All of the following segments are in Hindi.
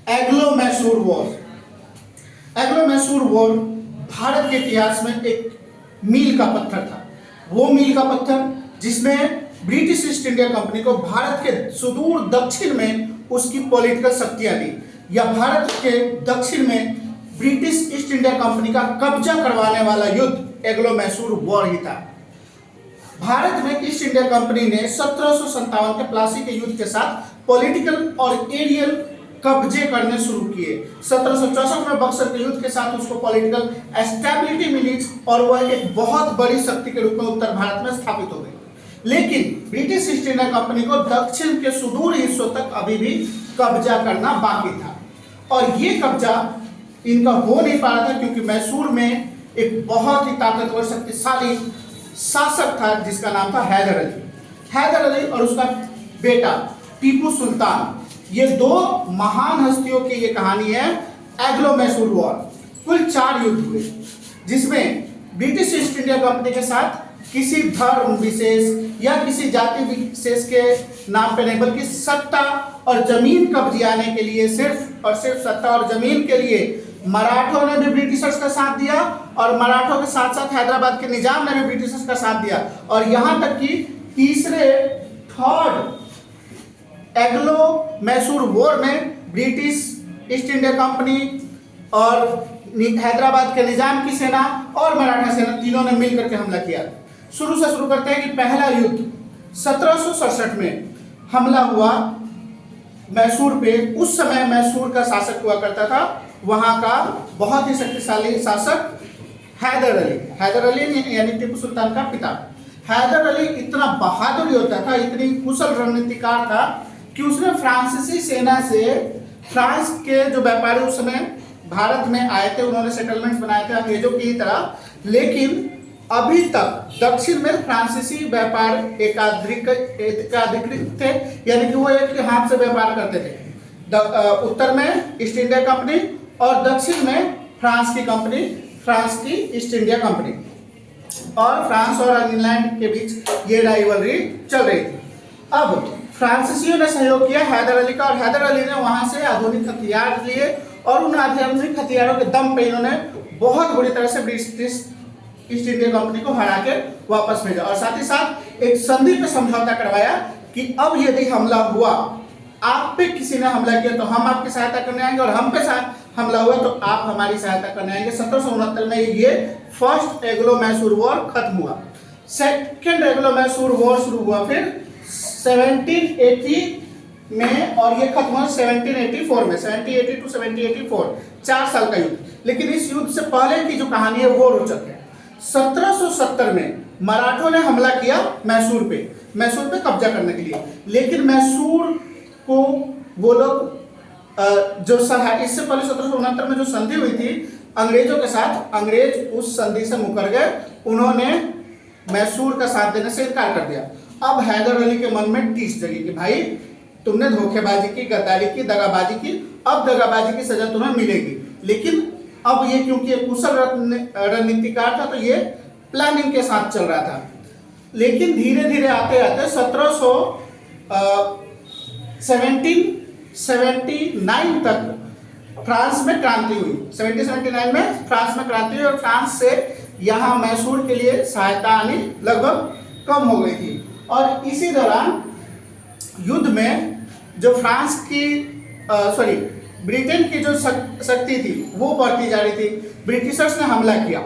Anglo Mysore war. Anglo Mysore war Bharat के इतिहास में एक मील का पत्थर था। वो मील का पत्थर जिसमें ब्रिटिश ईस्ट इंडिया कंपनी को भारत के सुदूर दक्षिण में उसकी पॉलिटिकल शक्तियां दी, या भारत के दक्षिण में ब्रिटिश ईस्ट इंडिया कंपनी का कब्जा करवाने वाला युद्ध एंग्लो मैसूर वॉर ही था। भारत में ईस्ट इंडिया कंपनी ने 1757 के प्लासी के युद्ध के साथ पॉलिटिकल और एरियल कब्जे करने शुरू किए। 1764 में बक्सर के युद्ध के साथ उसको पॉलिटिकल एस्टेबिलिटी मिली और वह एक बहुत बड़ी शक्ति के रूप में उत्तर भारत में स्थापित हो गई। लेकिन ब्रिटिश ईस्ट इंडिया कंपनी को दक्षिण के सुदूर हिस्सों तक अभी भी कब्जा करना बाकी था, और ये कब्जा इनका हो नहीं पा रहा था क्योंकि मैसूर में एक बहुत ही ताकतवर शक्तिशाली शासक था जिसका नाम था हैदर अली। हैदर अली और उसका बेटा टीपू सुल्तान, ये दो महान हस्तियों की ये कहानी है एंग्लो मैसूर वॉर। कुल 4 युद्ध हुए जिसमें ब्रिटिश ईस्ट इंडिया कंपनी के साथ किसी धर्म विशेष या किसी जाति विशेष के नाम पे नहीं, बल्कि सत्ता और जमीन कब्जाने के लिए, सिर्फ और सिर्फ सत्ता और जमीन के लिए मराठों ने भी ब्रिटिशर्स का साथ दिया, और मराठों के साथ साथ हैदराबाद के निजाम ने भी ब्रिटिशर्स का साथ दिया। और यहां तक कि थर्ड एंग्लो मैसूर वॉर में ब्रिटिश ईस्ट इंडिया कंपनी और हैदराबाद के निजाम की सेना और मराठा सेना तीनों ने मिलकर के हमला किया। शुरू से शुरू करते हैं कि पहला युद्ध 1767 में हमला हुआ मैसूर पे। उस समय मैसूर का शासक हुआ करता था वहां का बहुत ही शक्तिशाली शासक हैदर अली। हैदर अली यानी टीपू सुल्तान का पिता। हैदर अली इतना बहादुर योद्धा था, इतनी कुशल रणनीतिकार था कि उसने फ्रांसीसी सेना से, फ्रांस के जो व्यापारी उस समय भारत में आए थे, उन्होंने सेटलमेंट्स बनाए थे अंग्रेजों की तरह, लेकिन अभी तक दक्षिण में फ्रांसीसी व्यापार एकाधिकृत थे, यानी कि वो एक हाथ से व्यापार करते थे। उत्तर में ईस्ट इंडिया कंपनी और दक्षिण में फ्रांस की कंपनी, फ्रांस की ईस्ट इंडिया कंपनी, और फ्रांस और इंग्लैंड के बीच ये राइवलरी चल रही थी। अब फ्रांसीसियों ने सहयोग किया हैदर अली का, और हैदर अली ने वहां से आधुनिक हथियार लिए, और उन आधुनिक हथियारों के दम पे इन्होंने बहुत बुरी तरह से ब्रिटिश ईस्ट इंडिया कंपनी को हरा के वापस भेजा, और साथ ही साथ एक संधि पे समझौता करवाया कि अब यदि हमला हुआ, आप पे किसी ने हमला किया तो हम आपकी सहायता करने आएंगे, और हम पे हमला हुआ तो आप हमारी सहायता करने आएंगे। 1769 में ये फर्स्ट एंग्लो मैसूर वॉर खत्म हुआ। सेकेंड एंग्लो मैसूर वॉर शुरू हुआ फिर 1780 में, और ये खत्म हुआ 1784 में। 1780 टू 1784 4 साल का युद्ध। लेकिन इस युद्ध से पहले की जो कहानी है वो रोचक है। 1770 में मराठों ने हमला किया मैसूर पे कब्जा करने के लिए, लेकिन मैसूर को वो लोग जो इससे पहले 1769 में जो संधि हुई थी अंग्रेजों के साथ, अंग्रेज उस संधि से मुकर गए, उन्होंने मैसूर का साथ देने से इनकार कर दिया। अब हैदर अली के मन में टीस जगी कि भाई तुमने धोखेबाजी की, गद्दारी की, दगाबाजी की, अब दगाबाजी की सजा तुम्हें मिलेगी। लेकिन अब ये क्योंकि एक कुशल रणनीतिकार था तो ये प्लानिंग के साथ चल रहा था। लेकिन धीरे धीरे आते आते 1779 तक फ्रांस में क्रांति हुई। 1779 में फ्रांस में क्रांति हुई, और फ्रांस से यहाँ मैसूर के लिए सहायता आनी लगभग कम हो गई थी। और इसी दौरान युद्ध में जो फ्रांस की ब्रिटेन की जो शक्ति थी वो बढ़ती जा रही थी। ब्रिटिशर्स ने हमला किया,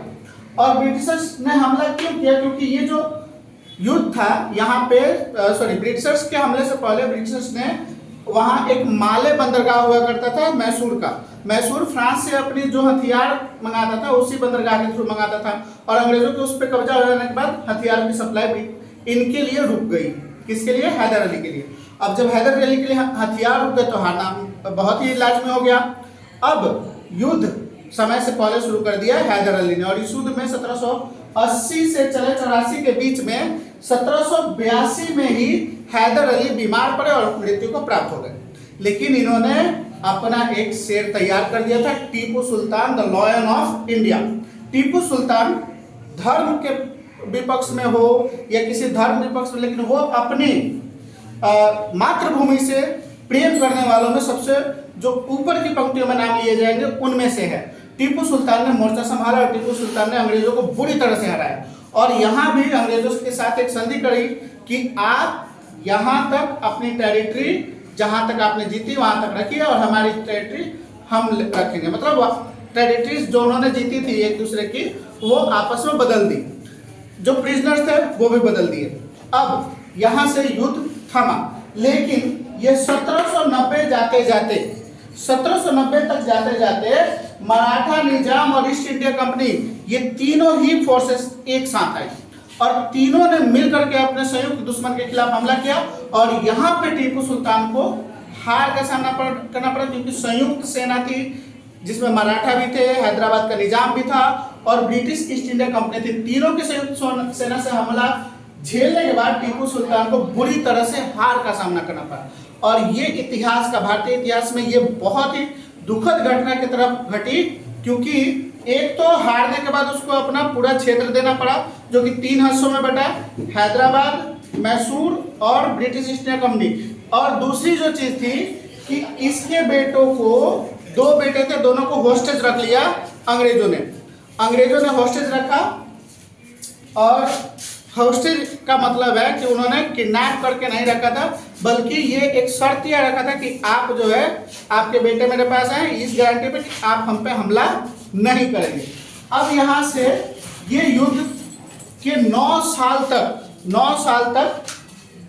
और ब्रिटिशर्स ने हमला क्यों किया? क्योंकि ये जो युद्ध था यहाँ पे ब्रिटिशर्स के हमले से पहले ब्रिटिशर्स ने वहाँ एक माले बंदरगाह हुआ करता था मैसूर का। मैसूर फ्रांस से अपनी जो हथियार मंगाता था उसी बंदरगाह के थ्रू मंगाता था, और अंग्रेजों के उस पर कब्जा हो जाने के बाद हथियार की सप्लाई भी इनके लिए रुक गई। किसके लिए? हैदर अली के लिए। अब जब हैदर अली के लिए हथियार रुक गए तो हारना बहुत ही लाजमी हो गया। अब युद्ध समय से पहले शुरू कर दिया हैदर अली ने, और इस युद्ध में 1780 से चले 84 के बीच में 1782 में ही हैदर अली बीमार पड़े और मृत्यु को प्राप्त हो गए। लेकिन इन्होंने अपना एक शेर तैयार कर दिया था, Tipu Sultan the lion of India. Tipu Sultan धर्म के विपक्ष में हो या किसी धर्म विपक्ष में, लेकिन वो अपनी मातृभूमि से प्रेम करने वालों में सबसे जो ऊपर की पंक्तियों में नाम लिए जाएंगे उनमें से है। टीपू सुल्तान ने मोर्चा संभाला और टीपू सुल्तान ने अंग्रेजों को बुरी तरह से हराया और यहाँ भी अंग्रेजों के साथ एक संधि करी कि आप यहाँ तक अपनी टेरिटरी जहाँ तक आपने जीती वहां तक रखिए और हमारी टेरिटरी हम रखेंगे। मतलब टेरिटरीज जो उन्होंने जीती थी एक दूसरे की वो आपस में बदल दी, जो प्रिजनर्स थे वो भी बदल दिए। अब यहाँ से युद्ध थमा, लेकिन ये 1790 जाते जाते 1790 तक जाते जाते मराठा निजाम और ईस्ट इंडिया कंपनी ये तीनों ही फोर्सेस एक साथ आई और तीनों ने मिलकर के अपने संयुक्त दुश्मन के खिलाफ हमला किया और यहाँ पे टीपू सुल्तान को हार का सामना करना पड़ा, क्योंकि संयुक्त सेना थी जिसमें मराठा भी थे, हैदराबाद का निजाम भी था और ब्रिटिश ईस्ट इंडिया कंपनी थी। तीनों के संयुक्त सेना से हमला झेलने के बाद टीपू सुल्तान को बुरी तरह से हार का सामना करना पड़ा और ये इतिहास का, भारतीय इतिहास में ये बहुत ही दुखद घटना की तरफ घटी, क्योंकि एक तो हारने के बाद उसको अपना पूरा क्षेत्र देना पड़ा जो कि 3 हिस्सों में बटा, हैदराबाद, मैसूर और ब्रिटिश ईस्ट इंडिया कंपनी। और दूसरी जो चीज थी कि इसके बेटों को, 2 बेटे थे, दोनों को होस्टेज रख लिया अंग्रेजों ने होस्टेज रखा और होस्टेज का मतलब है कि उन्होंने किडनैप करके नहीं रखा था, बल्कि ये एक शर्त यह रखा था कि आप जो है आपके बेटे मेरे पास हैं इस गारंटी पे कि आप हम पे हमला नहीं करेंगे। अब यहाँ से ये युद्ध के 9 साल तक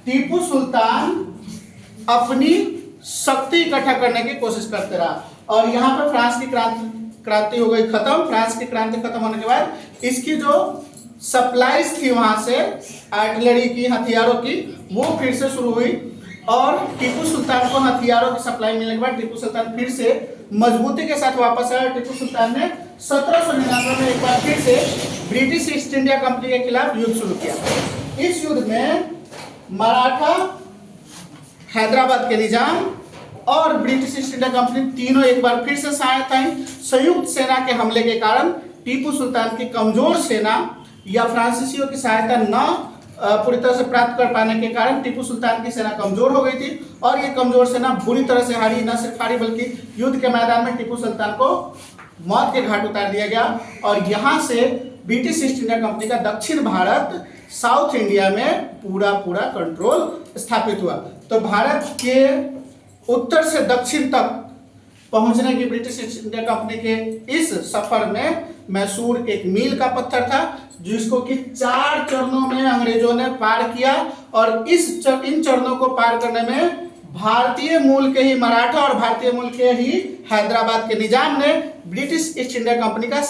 टीपू सुल्तान अपनी शक्ति इकट्ठा करने की कोशिश करते रहा और यहाँ पर फ्रांस की क्रांति हो गई खत्म। फ्रांस की क्रांति खत्म होने के बाद इसकी जो सप्लाईज थी वहां से आर्टिलरी की, हथियारों की, वो फिर से शुरू हुई और टीपू सुल्तान को हथियारों की सप्लाई मिलने के बाद टीपू सुल्तान फिर से मजबूती के साथ वापस आया। टीपू सुल्तान ने 1799 में एक बार फिर से ब्रिटिश ईस्ट इंडिया कंपनी के खिलाफ युद्ध शुरू किया। इस युद्ध में मराठा, हैदराबाद के निजाम और ब्रिटिश ईस्ट इंडिया कंपनी तीनों एक बार फिर से सहायता आई। संयुक्त सेना के हमले के कारण टीपू सुल्तान की कमजोर सेना या फ्रांसीसियों की सहायता न पूरी तरह से प्राप्त कर पाने के कारण टीपू सुल्तान की सेना कमजोर हो गई थी और ये कमजोर सेना बुरी तरह से हारी। न सिर्फ हारी बल्कि युद्ध के मैदान में टीपू सुल्तान को मौत के घाट उतार दिया गया और यहाँ से ब्रिटिश ईस्ट इंडिया कंपनी का दक्षिण भारत, साउथ इंडिया में पूरा कंट्रोल स्थापित हुआ। तो भारत के उत्तर से दक्षिण तक पहुंचने की ब्रिटिश ईस्ट इंडिया कंपनी के इस सफर में मैसूर एक मील का पत्थर था जिसको कि 4 चरणों में अंग्रेजों ने पार किया और इन चरणों को पार करने में भारतीय मूल के ही मराठा और भारतीय मूल के ही हैदराबाद के निजाम ने ब्रिटिश ईस्ट इंडिया कंपनी का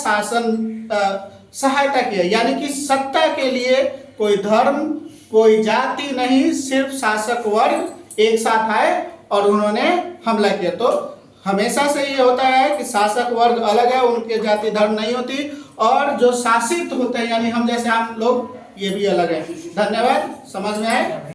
सहायता किया। यानी कि सत्ता के लिए कोई धर्म, कोई जाति नहीं, सिर्फ शासक वर्ग एक साथ आए और उन्होंने हमला किया। तो हमेशा से ये होता है कि शासक वर्ग अलग है, उनके जाति धर्म नहीं होती और जो शासित होते हैं यानी हम जैसे आम लोग, ये भी अलग है। धन्यवाद। समझ में आए?